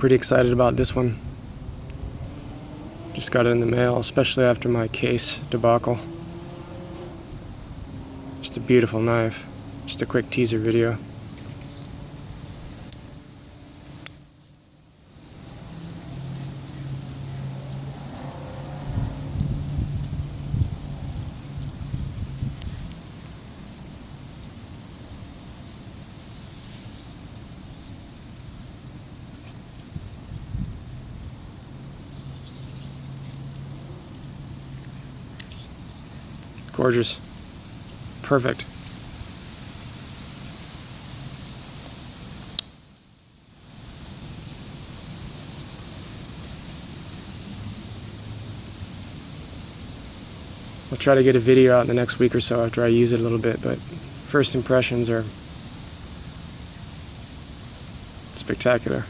pretty excited about this one. Just got it in the mail, especially after my case debacle. Just a beautiful knife. Just a quick teaser video. Gorgeous. Perfect. I'll try to get a video out in the next week or so after I use it a little bit, but first impressions are spectacular.